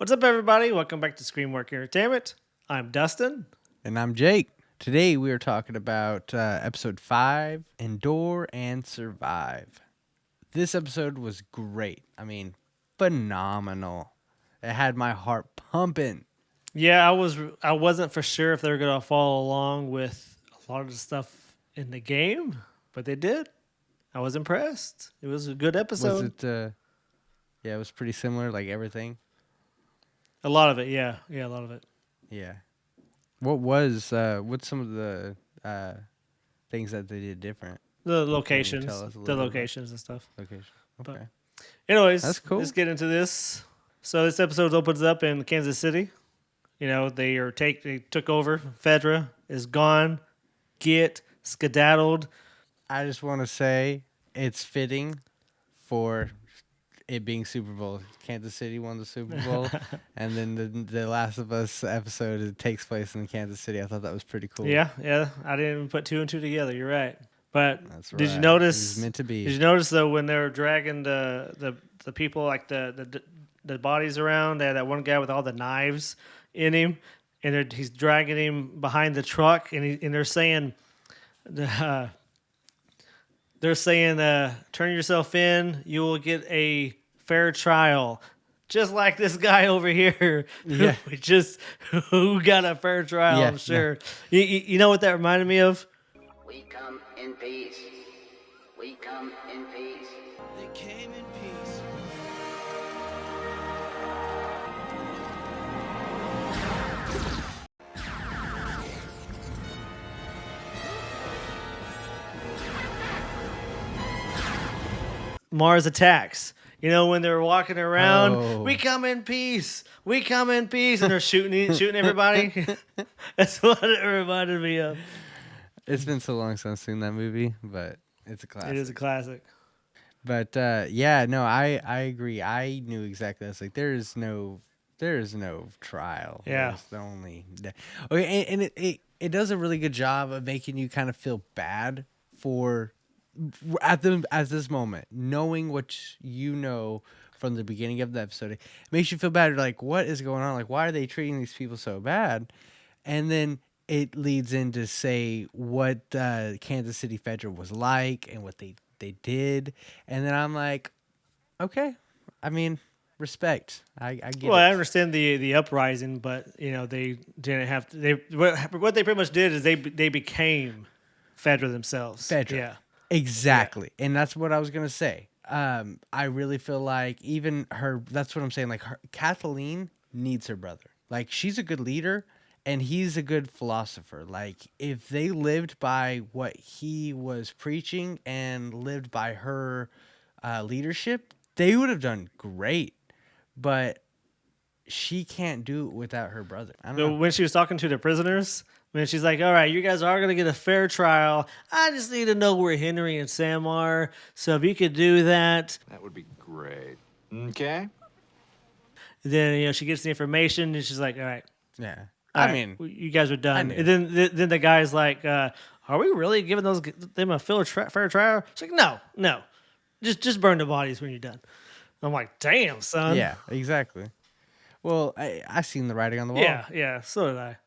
What's up, everybody? Welcome back to Screenwork Entertainment. I'm Dustin. And I'm Jake. Today we are talking about episode 5, Endure and Survive. This episode was great. I mean, phenomenal. It had my heart pumping. Yeah, I wasn't for sure if they were gonna follow along with a lot of the stuff in the game, but they did. I was impressed. It was a good Was episode. it, yeah, it was pretty similar, like everything. A lot of it, yeah, a lot of it. Yeah. What's some of the things that they did different? The Can you tell locations, us a the little bit about locations and stuff. location? But Okay. That's anyways, cool. let's get into this. So this episode opens up in Kansas City. You know, they took over. Fedra is gone. Get skedaddled. I just want to say it's fitting for it being Super Bowl. Kansas City won the Super Bowl, and then the Last of Us episode it takes place in Kansas City. I thought that was pretty cool. Yeah. I didn't even put two and two together. You're right. But That's did right. you It notice? was meant to be. Did you notice though when they were dragging the people like the bodies around? They had that one guy with all the knives in him, and he's dragging him behind the truck, and they're saying, turn yourself in, you will get a fair trial. Just like this guy over here, Yeah. who got a fair trial, Yeah, I'm sure. You know what that reminded me of? We come in peace. We come in peace. They came in peace. Mars Attacks. You know, when they're walking around, Oh. we come in peace, and they're shooting everybody. That's what it reminded me of. It's been so long since I've seen that movie, but it's a classic. It is a classic. But yeah, no, I agree. I knew exactly. It's like there is no trial. Yeah. It's the only. Okay, and it does a really good job of making you kind of feel bad for at this moment, knowing what you know from the beginning of the episode. It makes you feel bad. You're like, what is going on? Like, why are they treating these people so bad? And then it leads into say what Kansas City Federal was like and what they did, and then I'm like, okay, I mean, respect. I get Well, it. I understand the uprising, but you know they didn't have to. What they pretty much did is they became Fedra themselves. Fedra. Yeah. Exactly. And that's what I was going to say. I really feel like even her, that's what I'm saying. Like Kathleen needs her brother. Like she's a good leader and he's a good philosopher. Like if they lived by what he was preaching and lived by her leadership, they would have done great. But she can't do it without her brother. I don't So know. when she was talking to the prisoners, when she's like, "All right, you guys are gonna get a fair trial. I just need to know where Henry and Sam are. So if you could do that, That would be great. Okay. then she gets the information and she's like, "All right, Yeah. all I right, mean, you guys are done." knew. And then the guy's like, "Are we really giving them a fair trial?" She's like, "No, just burn the bodies when you're done." I'm like, "Damn, son." yeah, exactly. Well, I seen the writing on the wall. Yeah, so did I.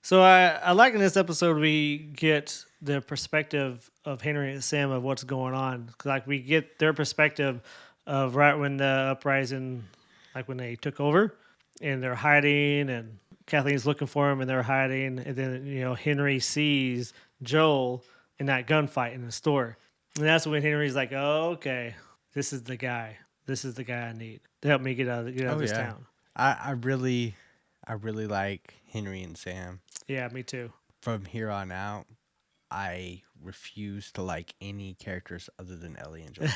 So I like in this episode we get the perspective of Henry and Sam of what's going on. 'Cause, like we get their perspective of right when the uprising, like when they took over, and they're hiding, and Kathleen's looking for him, and they're hiding, and then Henry sees Joel in that gunfight in the store, and that's when Henry's like, "Oh, okay, this is the guy. This is the guy I need to help me get out of this yeah. town." I really like Henry and Sam. Yeah, me too. From here on out, I refuse to like any characters other than Ellie and Joel.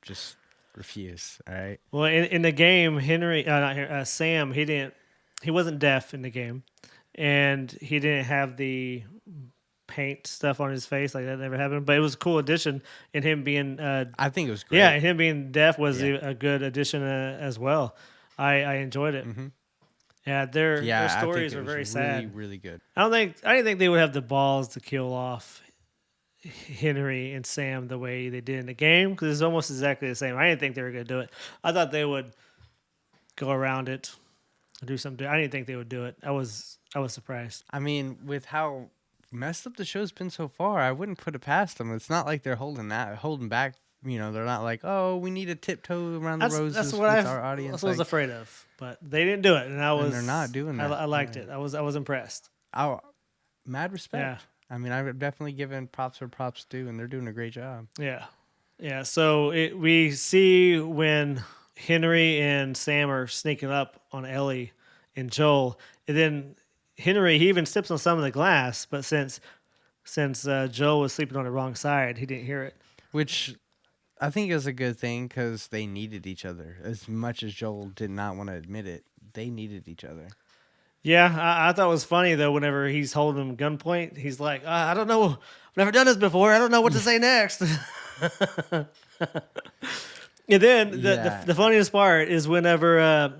Just refuse. All right. Well, in the game, Sam, he wasn't deaf in the game, and he didn't have the paint stuff on his face like that never happened. But it was a cool addition, and him being I think it was great. yeah, and him being deaf was Yeah. a good addition as well. I enjoyed it. Mhm. Yeah, their Yeah, I think stories it were was very really, sad. really good. I didn't think they would have the balls to kill off Henry and Sam the way they did in the game because it's almost exactly the same. I didn't think they were going to do it. I thought they would go around it, and do something. I didn't think they would do it. I was surprised. I mean, with how messed up the show's been so far, I wouldn't put it past them. It's not like they're holding back. They're not like, oh, we need to tiptoe around the roses That's with what our audience. that's what I was Like, afraid of. But they didn't do it, and they're not doing that. I liked it. I was impressed. oh, mad respect. Yeah. I mean, I've definitely given props where props due, and they're doing a great job. Yeah, yeah. So we see when Henry and Sam are sneaking up on Ellie and Joel, and then Henry he even steps on some of the glass, but since Joel was sleeping on the wrong side, he didn't hear it. Which I think is a good thing because they needed each other. As much as Joel did not want to admit it, they needed each other. Yeah, I thought it was funny though. Whenever he's holding him gunpoint, he's like, "I don't know, I've never done this before. I don't know what to say next." And then the funniest part is whenever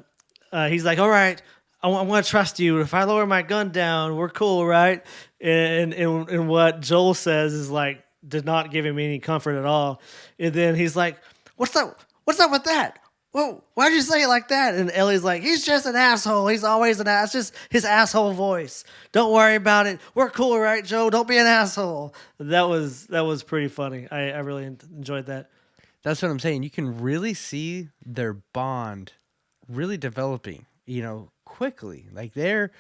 he's like, "All right, I want to trust you. If I lower my gun down, we're cool, right?" And what Joel says is like did not give him any comfort at all. And then he's like, "What's up? What's up with that? Whoa, why'd you say it like that?" And Ellie's like, "He's just an asshole. He's always an ass. It's just his asshole voice. Don't worry about it. We're cool, right, Joe? Don't be an asshole." That was pretty funny. I really enjoyed that. That's what I'm saying. You can really see their bond really developing, quickly. Like they're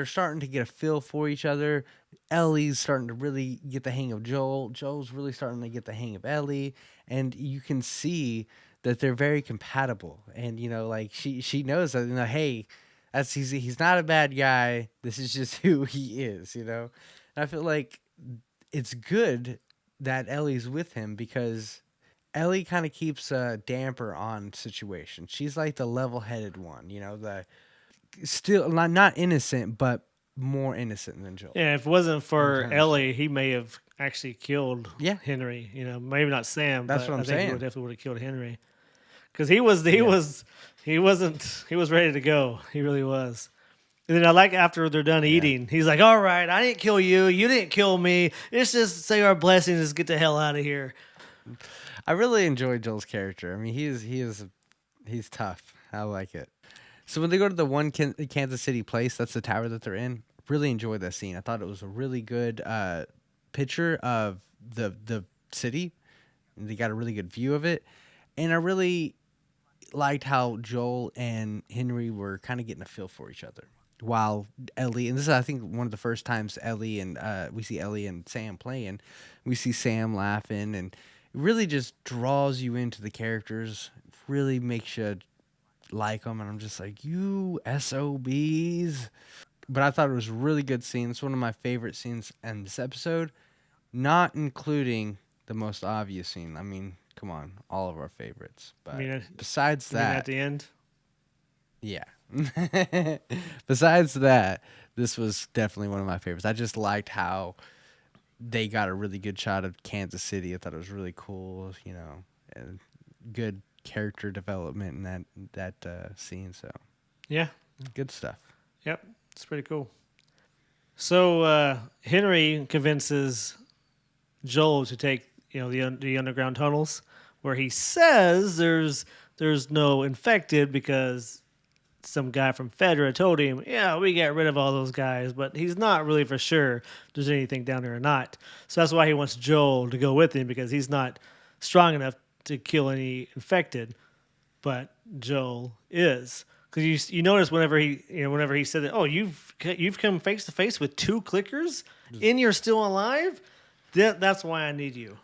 starting to get a feel for each other. Ellie's starting to really get the hang of Joel. Joel's really starting to get the hang of Ellie. And you can see that they're very compatible. And, like she knows that, hey, he's not a bad guy. This is just who he is, And I feel like it's good that Ellie's with him because Ellie kind of keeps a damper on situations. She's like the level-headed one, the still not innocent, but more innocent than Joel. Yeah, if it wasn't for Ellie, he may have actually killed Henry. Maybe not Sam. That's but what I'm I think saying. He definitely would have killed Henry because he was ready to go. He really was. And then I like after they're done eating, he's like, "All right, I didn't kill you. You didn't kill me. Let's just say our blessings and get the hell out of here." I really enjoy Joel's character. I mean, he's tough. I like it. So when they go to the one Kansas City place, that's the tower that they're in. Really enjoyed that scene. I thought it was a really good picture of the city. And they got a really good view of it, and I really liked how Joel and Henry were kind of getting a feel for each other. While Ellie, and this is I think one of the first times we see Ellie and Sam playing, we see Sam laughing and. It really just draws you into the characters, really makes you like them, and I'm just like, you SOBs. But I thought it was a really good scene. It's one of my favorite scenes in this episode, not including the most obvious scene. I mean, come on, all of our favorites. But besides that... at the end? Yeah. Besides that, this was definitely one of my favorites. I just liked how... they got a really good shot of Kansas City. I thought it was really cool, and good character development in that scene. So, yeah, good stuff. Yep, it's pretty cool. So Henry convinces Joel to take the underground tunnels, where he says there's no infected because some guy from Fedra told him, "Yeah, we got rid of all those guys," but he's not really for sure if there's anything down there or not. So that's why he wants Joel to go with him because he's not strong enough to kill any infected, but Joel is. Because you notice whenever he said that, "Oh, you've come face to face with 2 clickers and you're still alive," that's why I need you.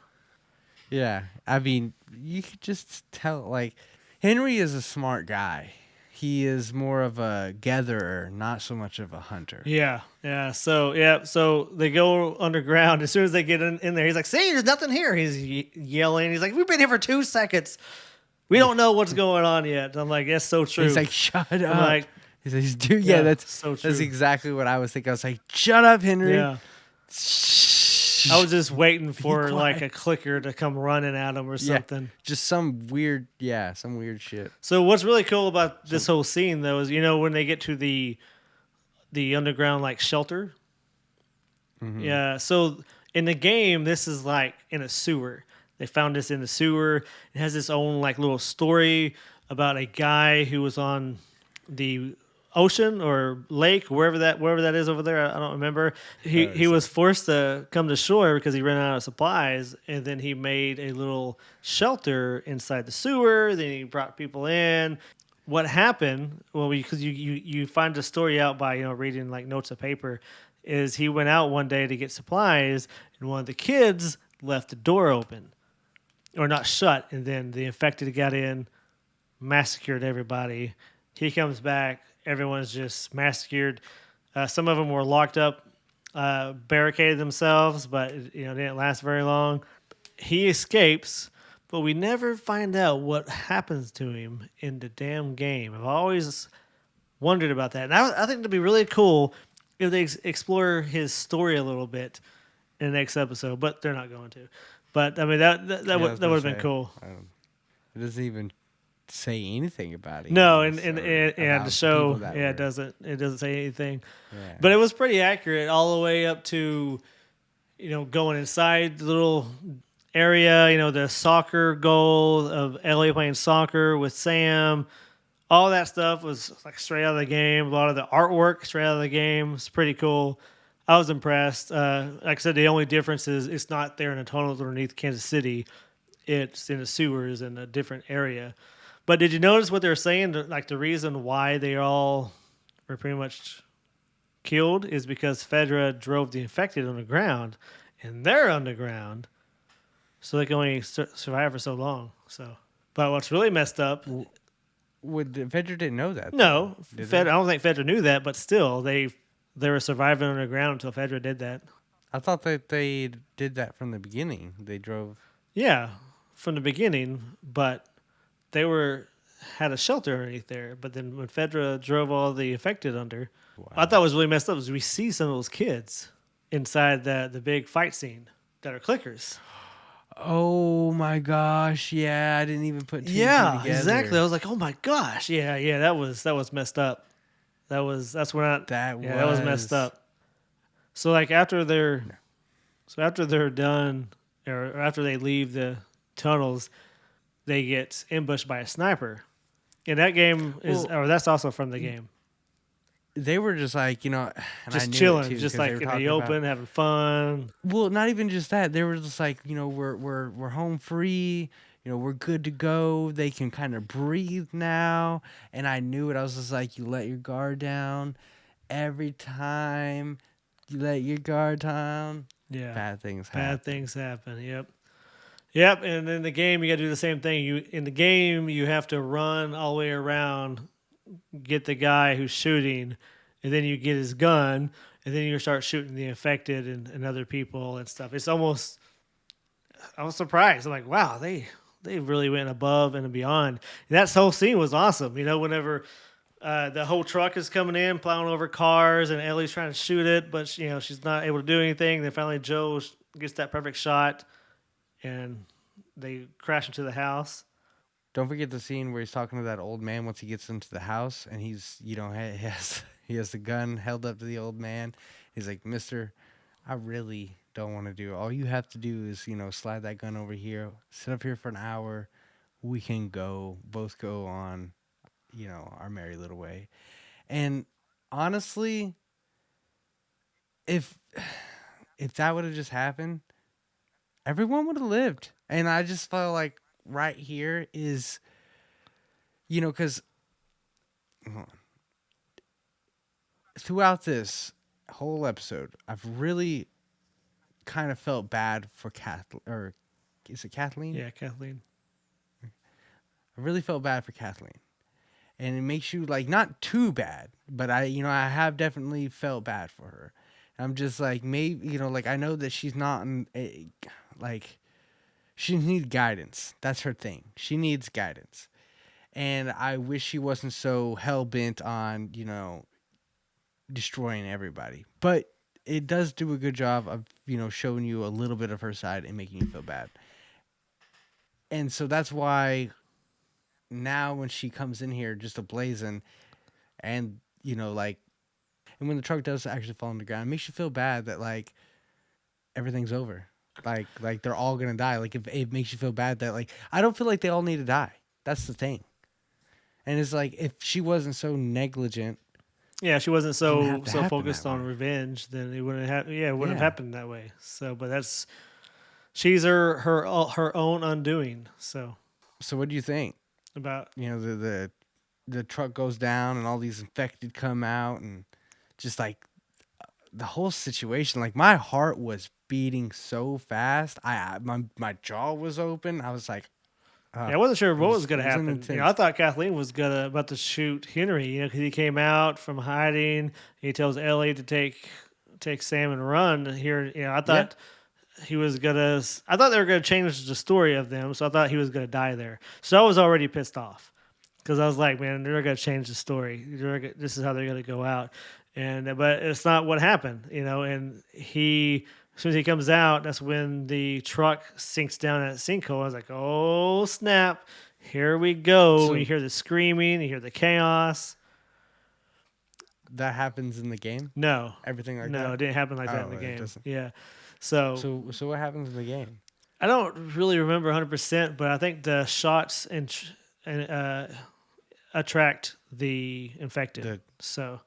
Yeah, I mean, you could just tell. Like, Henry is a smart guy. He is more of a gatherer, not so much of a hunter. Yeah. So they go underground. As soon as they get in there, he's like, "See, there's nothing here." He's yelling. He's like, "We've been here for 2 seconds. We don't know what's going on yet." I'm like, "That's so true." He's like, "Shut up." Like, he's like, "Dude, yeah, that's so true. That's exactly what I was thinking. I was like, "Shut up, Henry." Yeah. I was just waiting for quiet. like a clicker to come running at him or something. Just some weird shit. So what's really cool about this whole scene, though, is when they get to the underground like shelter. Mm-hmm. Yeah. So in the game, this is like in a sewer. They found this in the sewer. It has its own like little story. about a guy who was on the ocean or lake, wherever that is over there. I don't remember. He was forced to come to shore because he ran out of supplies, and then he made a little shelter inside the sewer. Then he brought people in. What happened? Well, because you find the story out by reading like notes of paper, is he went out one day to get supplies, and one of the kids left the door open or not shut, and then the infected got in, massacred everybody. He comes back, everyone's just massacred. Some of them were locked up, barricaded themselves, but didn't last very long. He escapes, but we never find out what happens to him in the damn game. I've always wondered about that, and I think it'd be really cool if they explore his story a little bit in the next episode, but they're not going to. But I mean that would have been cool. It doesn't even say anything about it. No, even, and so, and about the show, people that it were- doesn't say anything, Yeah. but it was pretty accurate all the way up to going inside the little area. The soccer goal of Ellie playing soccer with Sam. All that stuff was like straight out of the game. A lot of the artwork straight out of the game was pretty cool. I was impressed. Like I said, the only difference is it's not there in the tunnels underneath Kansas City. It's in the sewers in a different area. But did you notice what they were saying? Like the reason why they all were pretty much killed is because Fedra drove the infected on the ground, and they're underground, so they can only survive for so long. So, but what's really messed up? Fedra didn't know that. No, though, did I they? don't think Fedra knew that, but still, they were surviving underground until Fedra did that. I thought that they did that from the beginning. They drove. Yeah, from the beginning, but they had a shelter underneath there. But then when Fedra drove all the affected under, I thought was really messed up is we see some of those kids inside the big fight scene that are clickers. Oh my gosh! Yeah, I didn't even put two and two Yeah, together. exactly. I was like, oh my gosh, yeah, that was messed up. That's when that was messed up. So like after they're done or after they leave the tunnels, they get ambushed by a sniper. And that game that's also from the game. They were just like, and I Just knew it chilling, too, just 'cause like they were in talking the about- open, having fun. Well, not even just that. They were just like, we're home free. We're good to go. They can kind of breathe now. And I knew it. I was just like, you let your guard down every time. You let your guard down. Yeah. Bad things happen. Bad things happen. Yep. And in the game, you got to do the same thing. In the game, you have to run all the way around, get the guy who's shooting, and then you get his gun, and then you start shooting the infected and other people and stuff. It's almost, I was surprised. I'm like, wow, they really went above and beyond. And that whole scene was awesome. Whenever the whole truck is coming in, plowing over cars, and Ellie's trying to shoot it, but she's not able to do anything. Then finally Joe gets that perfect shot, and they crash into the house. Don't forget the scene where he's talking to that old man once he gets into the house, and he's, he has the gun held up to the old man. He's like, "Mister, I really don't want to do it. All you have to do is, slide that gun over here, sit up here for an hour. We can both go on, our merry little way." And honestly, if that would have just happened, everyone would have lived. And I just felt like right here is, because throughout this whole episode, I've really kind of felt bad for Kathleen, or is it Kathleen? Yeah, Kathleen. I really felt bad for Kathleen. And it makes you like not too bad, but I have definitely felt bad for her. I'm just like, maybe, I know that she's not like, she needs guidance. That's her thing. She needs guidance. And I wish she wasn't so hell bent on, destroying everybody. But it does do a good job of, showing you a little bit of her side and making you feel bad. And so that's why now when she comes in here just ablazing and, and when the truck does actually fall on the ground, it makes you feel bad that, like, everything's over. Like they're all going to die. Like, if it makes you feel bad that, like, I don't feel like they all need to die. That's the thing. And it's like if she wasn't so negligent, Yeah, she wasn't didn't have so to so happen focused that on way. revenge, then it wouldn't have. Yeah, it wouldn't have Yeah. happened that way. So, but that's she's her own undoing. So So what do you think? about You know, the truck goes down and all these infected come out and just like the whole situation, like my heart was beating so fast. My jaw was open. I was like, yeah, I wasn't sure what was it going to was an happen. I intense. thought Kathleen was about to shoot Henry. Because he came out from hiding. He tells Ellie to take Sam and run. Here, I Yeah. thought he was gonna. I thought they were gonna change the story of them. So I thought he was gonna die there. So I was already pissed off because I was like, man, they're gonna change the story. This is how they're gonna go out. And but it's not what happened. And as soon as he comes out, that's when the truck sinks down that sinkhole. I was like, oh snap, here we go. You So hear the screaming, you hear the chaos. that happens in the game. No, Everything like no, that. it didn't happen like that in Oh, the it game. doesn't. Yeah, so So what happens in the game? I don't really remember 100%, but I think the shots and attract the infected. The So,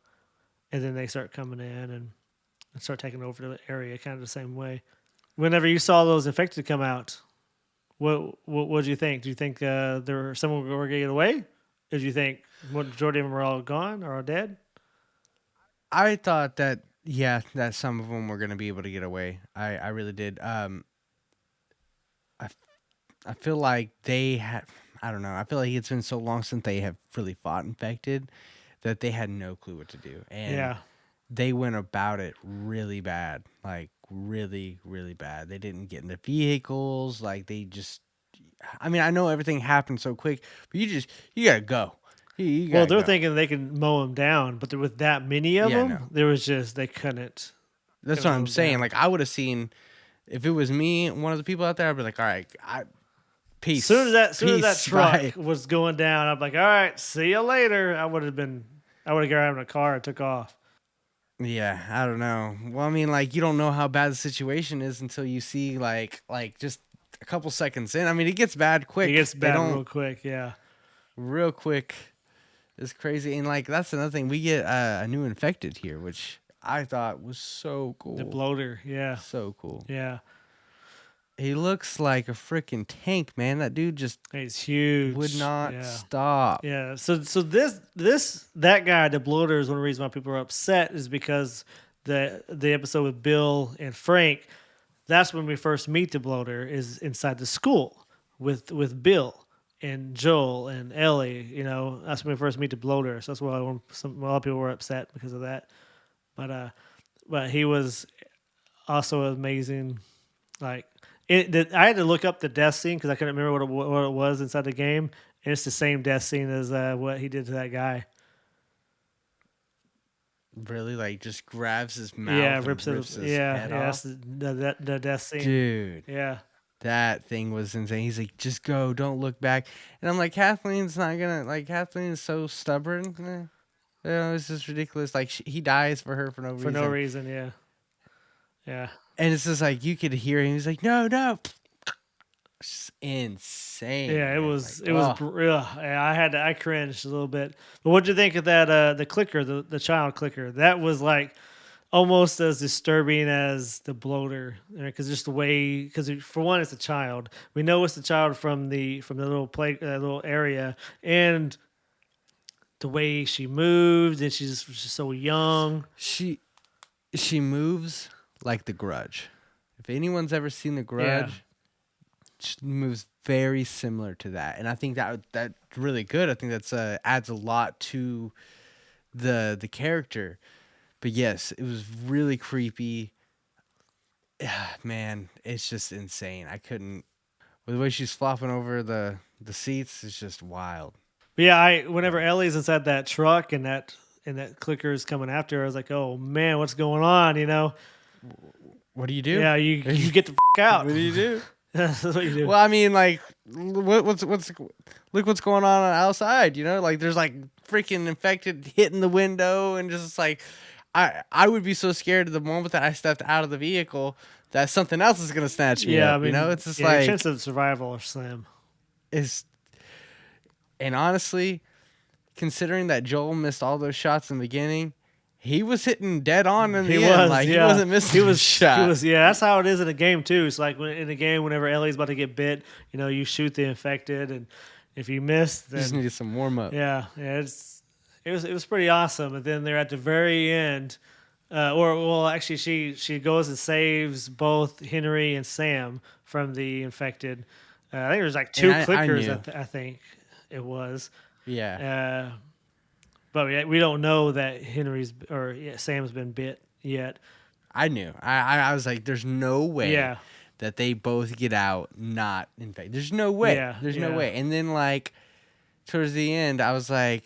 and then they start coming in and start taking over the area, kind of the same way. Whenever you saw those infected come out, what did you think? Do you think there were some were going to get away? Did you think majority of them were all gone or all dead? I thought that that some of them were gonna be able to get away. I really did. I I feel like they had. I don't know. I feel like it's been so long since they have really fought infected that they had no clue what to do, and Yeah, they went about it really bad, like really, really bad. They didn't get in the vehicles. Like they just. I mean, I know everything happened so quick, but you gotta go. You well, gotta they're go. thinking they can mow them down, but with that many of Yeah, them, no. there was just they couldn't. That's Couldn't what mow I'm 'em saying. down. Like I would have seen if it was me, one of the people out there, I'd be like, all right, peace. Soon as that Peace. truck Bye. was going down, I'm like, all right, see you later. I would have grabbed a car and took off. Yeah, I don't know. Well, I mean, like you don't know how bad the situation is until you see like just a couple seconds in. I mean, it gets bad quick. It gets They bad don't real quick. Yeah, real quick. It's crazy, and like that's another thing. We get a new infected here, which I thought was so cool. the bloater. Yeah, So cool. yeah. He looks like a freaking tank, man. That dude just He's huge. would not Yeah. stop. Yeah. So that guy, the bloater, is one of the reasons why people are upset is because the episode with Bill and Frank, that's when we first meet the bloater is inside the school with Bill and Joel and Ellie. That's when we first meet the bloater. So that's why a lot of people were upset because of that. But he was also amazing. Like I had to look up the death scene because I couldn't remember what it was inside the game. And it's the same death scene as what he did to that guy. Really, like just grabs his mouth. Yeah, and rips his it. Yeah, head yeah. off. That's the death scene. Dude, Yeah, that thing was insane. He's like, just go, don't look back. And I'm like, Kathleen's not gonna. Like, Kathleen is so stubborn. It's just ridiculous. Like, he dies for her for no reason. for no reason. Yeah, yeah. And it's just like you could hear him. He's like, no, no. It's just insane. Yeah, it man. was. Like, It was. oh. Yeah, I cringed a little bit. But what'd you think of that? The clicker, the child clicker. That was like almost as disturbing as the bloater, because just the way. Because for one, it's a child. We know it's the child from the little little area, and the way she moves, and she's just so young. She moves like The Grudge. If anyone's ever seen The Grudge, she moves very similar to that, and I think that's really good. I think that's adds a lot to the character. But yes, it was really creepy. Man, it's just insane. I couldn't. The way she's flopping over the seats is just wild. But yeah, whenever Ellie's inside that truck and that clicker is coming after her, I was like, oh man, what's going on? What do you do? Yeah, you get the out. What do you do? That's what you do. Well, I mean, like, what's look what's going on outside. Like there's like freaking infected hitting the window, and just like, I would be so scared the moment that I stepped out of the vehicle that something else is gonna snatch me Yeah, up. I mean, It's just your like chance of survival are slim. it's, and honestly, considering that Joel missed all those shots in the beginning, he was hitting dead on in He the end. was, Like, yeah. he wasn't missing He was, a shot. He was, yeah. That's how it is in a game too. It's like in a game, whenever Ellie's about to get bit, you shoot the infected, and if you miss, You just then needed some warm up. yeah, it was pretty awesome. And then they're at the very end, actually, she goes and saves both Henry and Sam from the infected. I think there was like two And I clickers. knew. I think it was. Yeah. But we don't know that Sam's been bit yet. I knew. I was like, there's no way Yeah. that they both get out not infected. There's no way. Yeah, There's no yeah. way. And then, like, towards the end, I was like,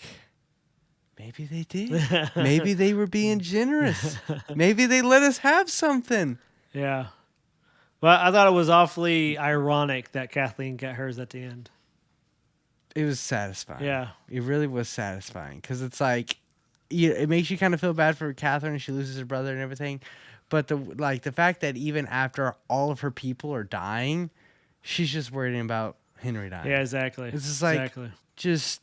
maybe they did. Maybe they were being generous. Maybe they let us have something. Yeah. Well, I thought it was awfully ironic that Kathleen got hers at the end. It was satisfying. Yeah. It really was satisfying because it's like, it makes you kind of feel bad for Catherine and she loses her brother and everything. But the fact that even after all of her people are dying, she's just worrying about Henry dying. Yeah, exactly. It's just like, exactly. just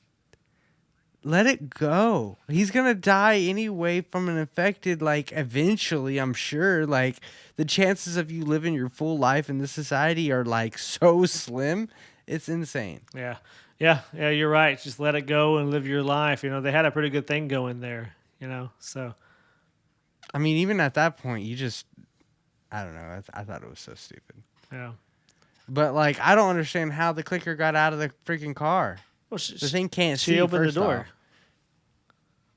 let it go. He's going to die anyway from an infected, like, eventually, I'm sure. Like, the chances of you living your full life in this society are, like, so slim. It's insane. Yeah. Yeah, you're right. Just let it go and live your life. They had a pretty good thing going there, so. I mean, even at that point, I don't know. I thought it was so stupid. Yeah. But, like, I don't understand how the clicker got out of the freaking car. Well, The thing can't see. she opened the first door. off.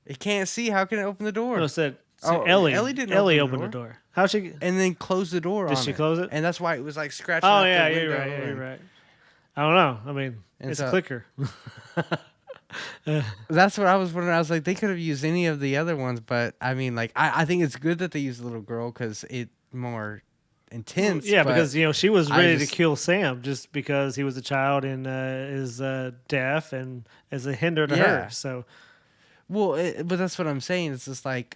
It can't see. How can it open the door? No, it said Ellie Ellie didn't Ellie open the opened the door. How'd she? And then close the door Did on she it. close it? And that's why it was, like, scratching Oh out yeah, the you're window. right. Yeah, and- you're right. I don't know. I mean, And it's so- a clicker. That's what I was wondering. I was like, they could have used any of the other ones, but I mean, like, I think it's good that they used the little girl because it's more intense. Yeah, but because she was I ready just- to kill Sam just because he was a child and is deaf and is a hinder to Yeah. her. So but that's what I'm saying. It's just like,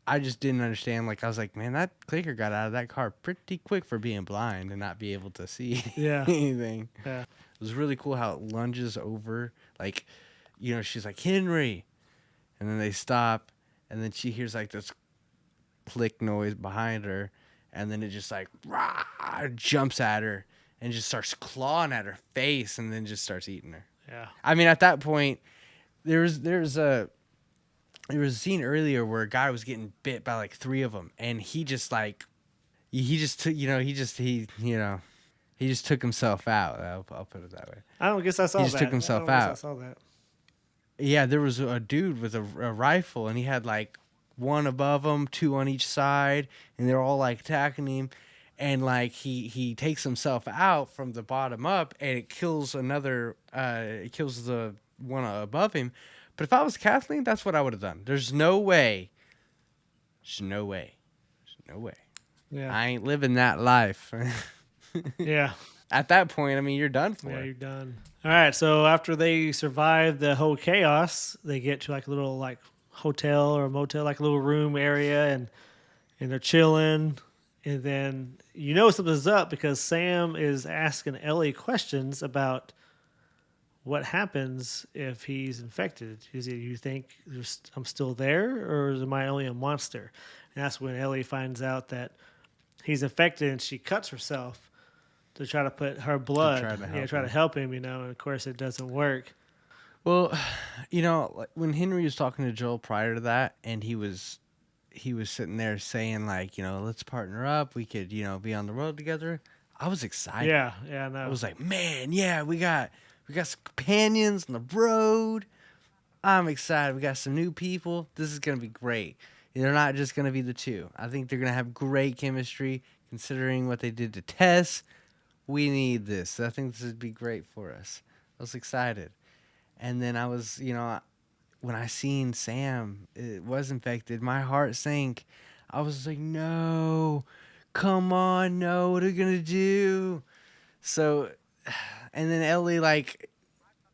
I just didn't understand. Like, I was like, man, that clicker got out of that car pretty quick for being blind and not be able to see Yeah. anything. Yeah. It was really cool how it lunges over. Like, she's like, Henry. And then they stop. And then she hears like this click noise behind her. And then it just like rah, jumps at her and just starts clawing at her face and then just starts eating her. yeah, I mean, at that point, there was a scene earlier where a guy was getting bit by like 3 of them, and he just like he just took he just took himself out. I'll put it that way. I don't guess I saw that. He just took himself I don't guess out. I saw that. Yeah, there was a dude with a rifle, and he had like 1 above him, 2 on each side, and they're all like attacking him. And like he takes himself out from the bottom up, and it kills it kills the one above him. But if I was Kathleen, that's what I would have done. There's no way. There's no way. There's no way. Yeah, I ain't living that life. yeah, At that point, I mean, you're done for. yeah. You're done. All right. So after they survive the whole chaos, they get to like a little like hotel or motel, like a little room area, and they're chilling. And then something's up because Sam is asking Ellie questions about what happens if he's infected. Is it you think I'm still there, or am I only a monster? And that's when Ellie finds out that he's infected, and she cuts herself to try to put her blood, try to help him. And of course it doesn't work. Well, like, when Henry was talking to Joel prior to that, and he was sitting there saying like, let's partner up. We could, be on the road together. I was excited. Yeah, no. I was like, man, yeah, we got some companions on the road. I'm excited. We got some new people. This is gonna be great. They're not just gonna be the two. I think they're gonna have great chemistry, considering what they did to Tess. We need this. I think this would be great for us. I was excited, and then I was, when I seen Sam was infected, my heart sank. I was like, no, come on, no, what are we gonna do? So, and then Ellie, like,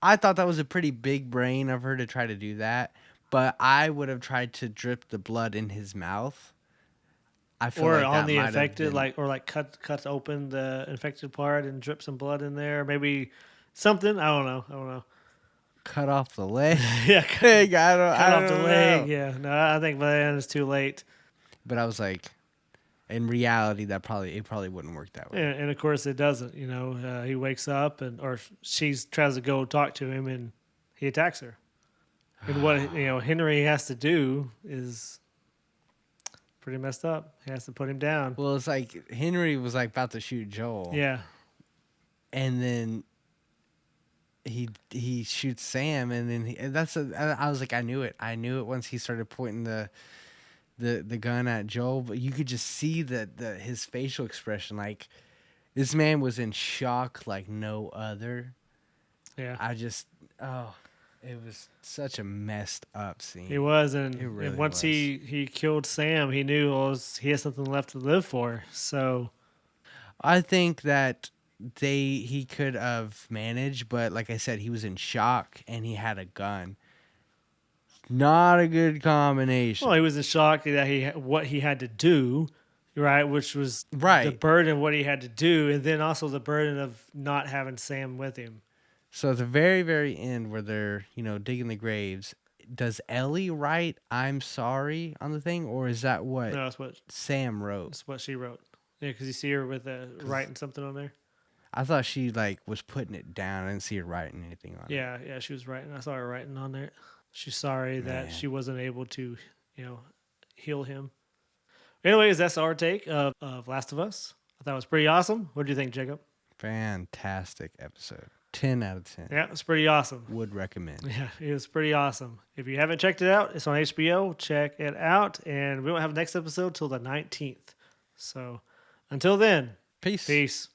I thought that was a pretty big brain of her to try to do that, but I would have tried to drip the blood in his mouth. I feel Or like on that the might have infected, been- cut open the infected part and drip some blood in there. Maybe something. I don't know. cut off the leg. Yeah, I don't, cut I off the don't leg. know. Yeah, no, I think by then it's too late. But I was like, in reality, it probably wouldn't work that way. And of course it doesn't. He wakes up or she tries to go talk to him and he attacks her. And what Henry has to do is pretty messed up. He has to put him down. Well, it's like Henry was like about to shoot Joel. Yeah, And then he shoots Sam, and then I was like, I knew it once he started pointing the gun at Joel, but you could just see his facial expression, like this man was in shock like no other. yeah. It was such a messed up scene. He was, It really and once was. he killed Sam, he knew he had something left to live for. So I think that he could have managed, but like I said, he was in shock and he had a gun. Not a good combination. well, he was in shock that what he had to do, right, which was the Right. burden of what he had to do, and then also the burden of not having Sam with him. So at the very, very end where they're, digging the graves, does Ellie write "I'm sorry" on the thing, or is that what No, that's Sam wrote? she wrote. Yeah, because you see her with writing something on there. I thought she was putting it down. I didn't see her writing anything on it. Yeah, she was writing. I saw her writing on there. She's sorry that Man. she wasn't able to, heal him. Anyways, that's our take of Last of Us. I thought it was pretty awesome. What do you think, Jacob? Fantastic episode. 10 out of 10. Yeah, it's pretty awesome. Would recommend. Yeah, it was pretty awesome. If you haven't checked it out, it's on HBO. Check it out. And we won't have the next episode till the 19th. So until then, Peace. peace.